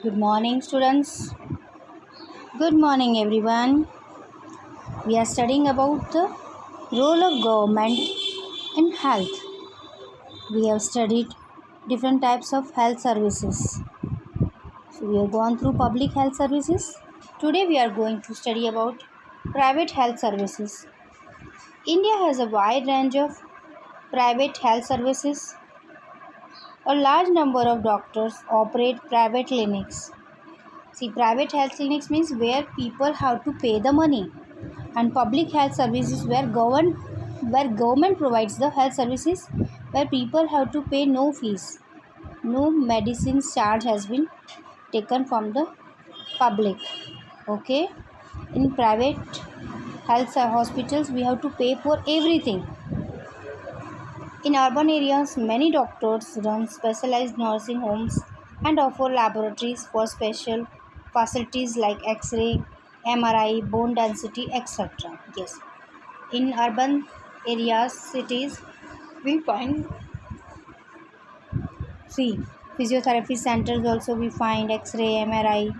Good morning, students. Good morning, everyone. We are studying about the role of government in health. We have studied different types of health services. So, we have gone through public health services. Today, we are going to study about private health services. India has a wide range of private health services. A large number of doctors operate private clinics. See, private health clinics means where people have to pay the money, and public health services where government provides the health services where people have to pay no fees. No medicines charge has been taken from the public. Okay, in private hospitals we have to pay for everything. In urban areas, many doctors run specialized nursing homes and offer laboratories for special facilities like X-ray, MRI, bone density, etc. Yes, in urban areas, cities, we find see physiotherapy centers. Also, we find X-ray, MRI,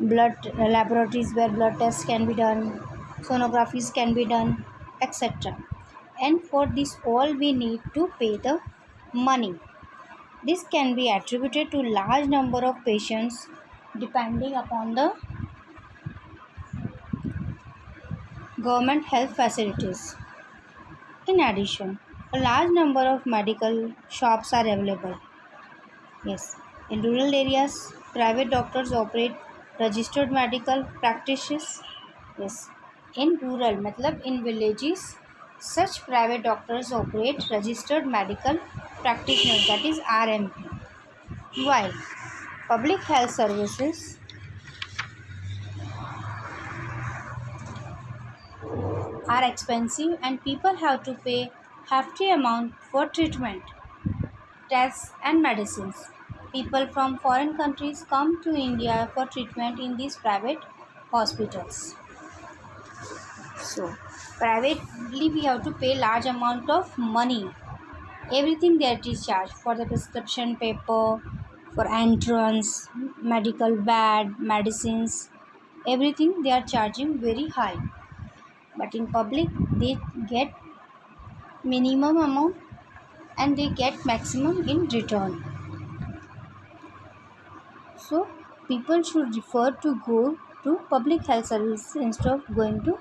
blood laboratories where blood tests can be done, sonographies can be done, etc. And for this all, we need to pay the money. This can be attributed to large number of patients depending upon the government health facilities. In addition, a large number of medical shops are available. Yes, in rural areas, private doctors operate registered medical practices. Yes, in rural, matlab in villages, such private doctors operate registered medical practitioners, that is RMP. While public health services are expensive and people have to pay hefty amount for treatment, tests and medicines. People from foreign countries come to India for treatment in these private hospitals. So, privately we have to pay large amount of money. Everything that is charged for the prescription paper, for entrance, medical bed, medicines, everything they are charging very high. But in public they get minimum amount and they get maximum in return. So people should refer to go to public health services instead of going to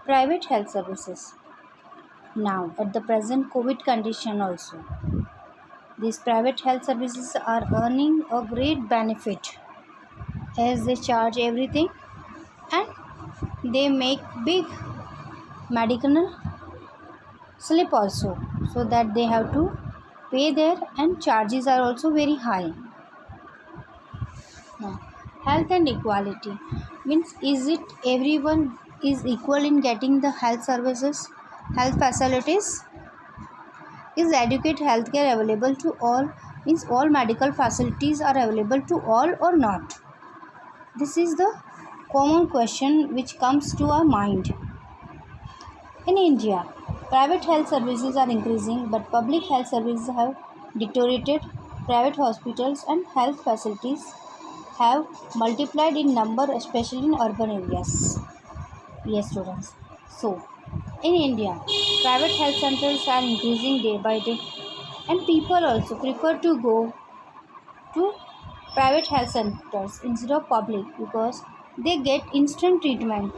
private health services. Now at the present COVID condition also, these private health services are earning a great benefit as they charge everything and they make big medical slip also, so that they have to pay there and charges are also very high. Now, health and equality means, is it everyone is equal in getting the health services, health facilities? Is adequate healthcare available to all? Means all medical facilities are available to all or not? This is the common question which comes to our mind. In India, private health services are increasing, but public health services have deteriorated. Private hospitals and health facilities have multiplied in number, especially in urban areas. Yes, students. So, in India, private health centers are increasing day by day, and people also prefer to go to private health centers instead of public because they get instant treatment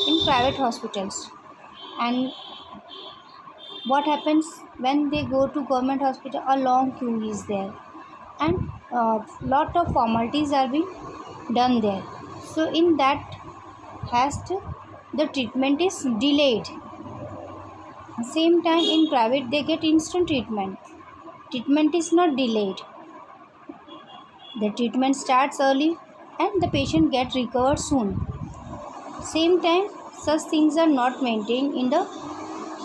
in private hospitals. And what happens when they go to government hospital? A long queue is there, and lot of formalities are being done there. So in that haste, the treatment is delayed. Same time in private they get instant treatment. Treatment is not delayed. The treatment starts early and the patient get recovered soon. Same time, such things are not maintained in the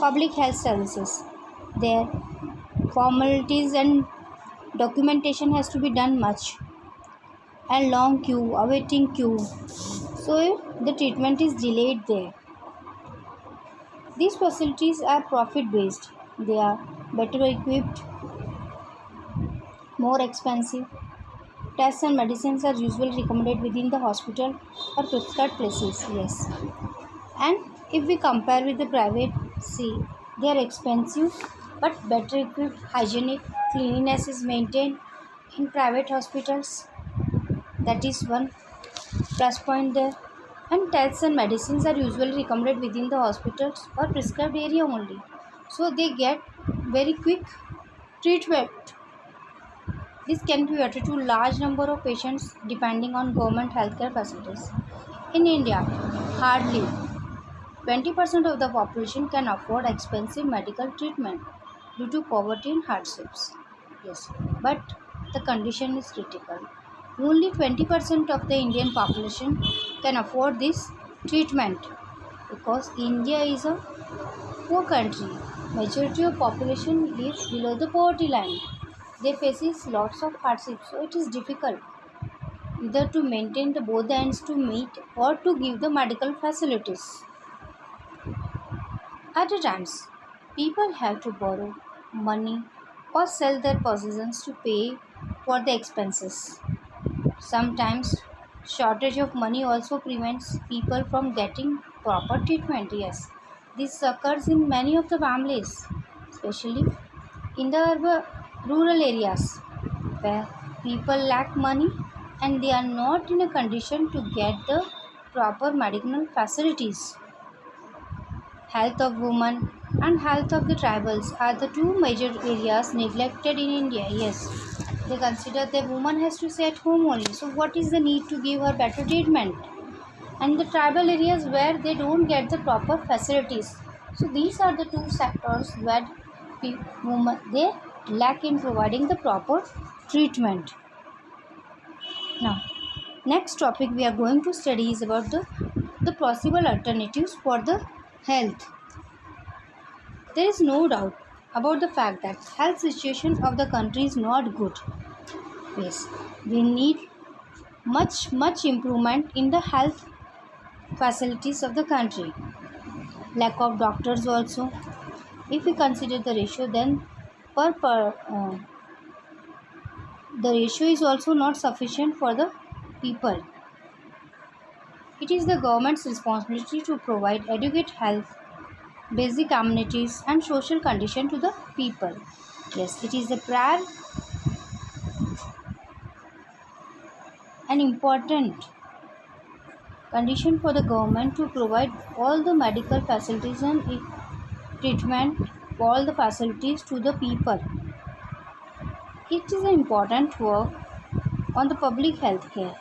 public health services. Their formalities and documentation has to be done much, and long queue, awaiting queue. So the treatment is delayed there. These facilities are profit based. They are better equipped, more expensive, Tests and medicines are usually recommended within the hospital or prescribed places. Yes. And if we compare with the private, see, they are expensive but better equipped, hygienic, cleanliness is maintained in private hospitals. That is one plus point there. And tests and medicines are usually recommended within the hospitals or prescribed area only. So they get very quick treatment. This can be catered to large number of patients depending on government healthcare facilities. In India, hardly 20% of the population can afford expensive medical treatment due to poverty and hardships. Yes, but the condition is critical. Only 20% of the Indian population can afford this treatment because India is a poor country. Majority of population lives below the poverty line. They faces lots of hardships, so it is difficult either to maintain the both ends to meet or to give the medical facilities. At times, people have to borrow money or sell their possessions to pay for the expenses. Sometimes, shortage of money also prevents people from getting proper treatment. Yes, this occurs in many of the families, especially in the rural areas where people lack money and they are not in a condition to get the proper medical facilities. Health of women and health of the tribals are the two major areas neglected in India. Yes, they consider the woman has to stay at home only. So, what is the need to give her better treatment? And the tribal areas where they don't get the proper facilities. So, these are the two sectors where women they lack in providing the proper treatment. Now, next topic we are going to study is about the possible alternatives for the health. There is no doubt about the fact that health situation of the country is not good. Yes, we need much improvement in the health facilities of the country. Lack of doctors also. If we consider the ratio, then the ratio is also not sufficient for the people. It is the government's responsibility to provide adequate health, basic amenities, and social condition to the people. Yes, it is a prior and important condition for the government to provide all the medical facilities and treatment for all the facilities to the people. It is an important work on the public health care.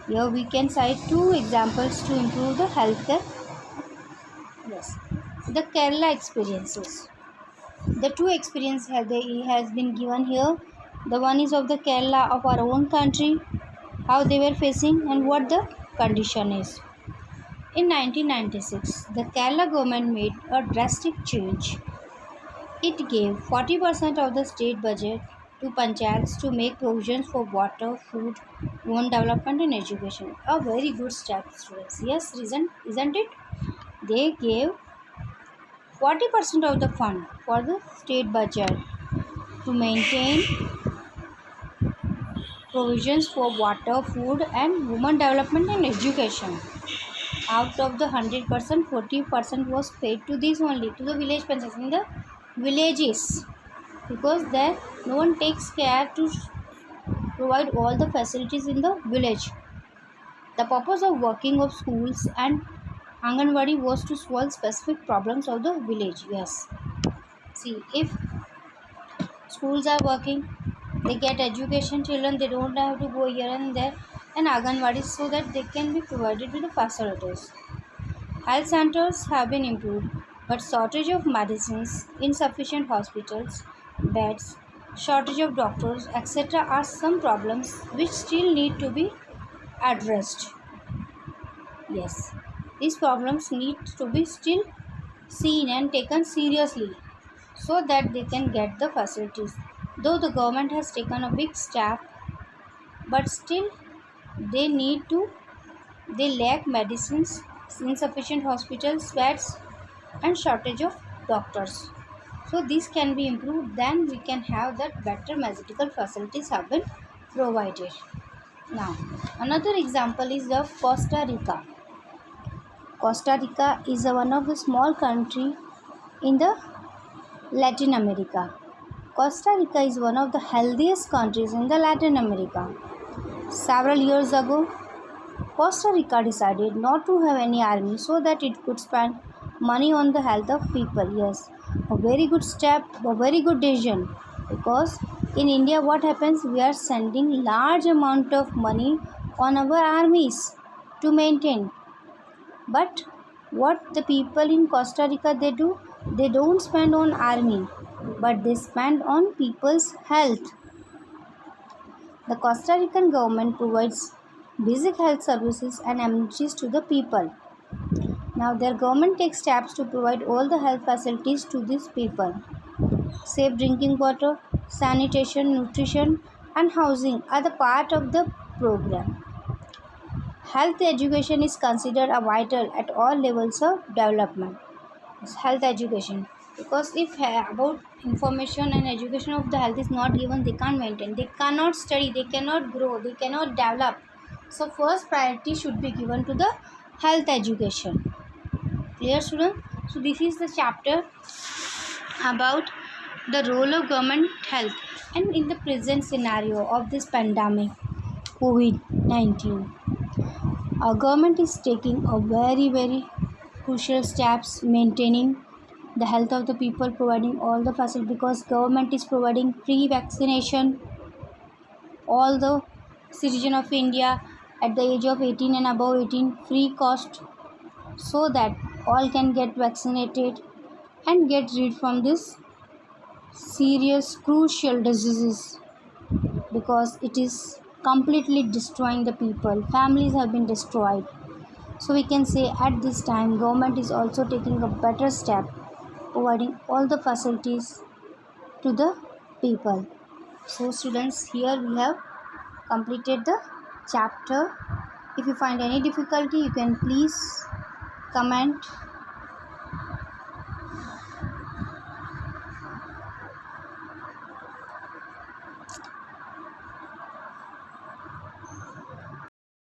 Here we can cite two examples to improve the healthcare. Yes, the Kerala experiences. The two experience has been given here. The one is of the Kerala of our own country, how they were facing and what the condition is. In 1996, the Kerala government made a drastic change. It gave 40% of the state budget to panchayats to make provisions for water, food, women development and education. A very good step, students. Yes, reason isn't it? They gave 40% of the fund for the state budget to maintain provisions for water, food and women development and education. Out of the 100%, 40% was paid to this only, to the village panchayats in the villages, because there no one takes care to provide all the facilities in the village. The purpose of working of schools and Anganwadi was to solve specific problems of the village. Yes. See, if schools are working, they get education, children, they don't have to go here and there, and Anganwadi so that they can be provided with the facilities. Health centers have been improved, but shortage of medicines, insufficient hospitals, beds, shortage of doctors, etc. are some problems which still need to be addressed. Yes, these problems need to be still seen and taken seriously so that they can get the facilities. Though the government has taken a big step, but still they need to, they lack medicines, insufficient hospitals, beds and shortage of doctors. So this can be improved, then we can have that better medical facilities have been provided. Now, another example is of Costa Rica. Costa Rica is one of the small country in the Latin America. Costa Rica is one of the healthiest countries in the Latin America. Several years ago, Costa Rica decided not to have any army so that it could spend money on the health of people. Yes, a very good step, a very good decision. Because in India, what happens? We are sending large amount of money on our armies to maintain. But what the people in Costa Rica they do? They don't spend on army, but they spend on people's health. The Costa Rican government provides basic health services and amenities to the people. Now their government takes steps to provide all the health facilities to these people. Safe drinking water, sanitation, nutrition and housing are the part of the program. Health education is considered a vital at all levels of development. It's health education, because if about information and education of the health is not given, they can't maintain, they cannot study, they cannot grow, they cannot develop. So first priority should be given to the health education. Clear, students? So this is the chapter about the role of government health, and in the present scenario of this pandemic COVID-19, our government is taking a very crucial steps maintaining the health of the people, providing all the facilities, because government is providing free vaccination all the citizen of India at the age of 18 and above 18, free cost, so that all can get vaccinated and get rid from this serious crucial diseases, because it is completely destroying the people. Families have been destroyed. So we can say at this time government is also taking a better step, providing all the facilities to the people. So students, here we have completed the chapter. If you find any difficulty, you can please comment